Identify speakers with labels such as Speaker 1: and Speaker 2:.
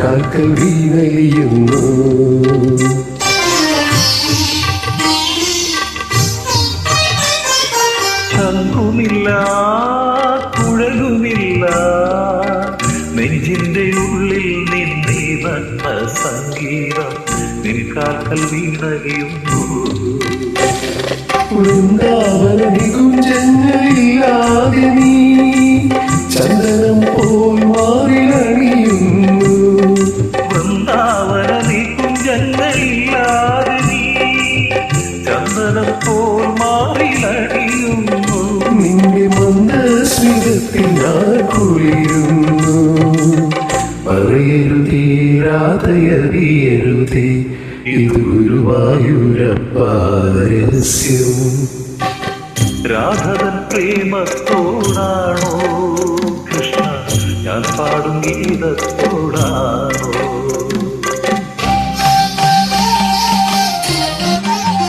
Speaker 1: കാൽക്കൽ വീണലിയുന്നു.
Speaker 2: ശംഖുമില്ല കുഴലുമില്ല നെഞ്ചിന്റെ ഉള്ളിൽ നിന്നീ നട്ട സംഗീതം നിൻ കാൽക്കൽ വീണലിയുന്നു.
Speaker 1: വൃന്ദാവന നികുഞ്ചങ്ങളില്ലാതെ നീ ചന്ദനം പോൽ മാറിലണിയുന്നു.
Speaker 2: വൃന്ദാവന നികുഞ്ചങ്ങളില്ലാതെ നീ ചന്ദനം പോൽ മാറിലണിയുന്നു.
Speaker 1: നിന്റെ മന്ദസ്മിതത്തിൽ ഞാൻ കുളിരുന്നു. പറയരുതേ രാധയറിയരുതേ ഇത് ഗുരുവായൂരപ്പ രഹസ്യം.
Speaker 2: രാധവൻ പ്രേമത്തോടാണോ കൃഷ്ണ ഞാൻ പാടും ഗീതത്തോടാണോ?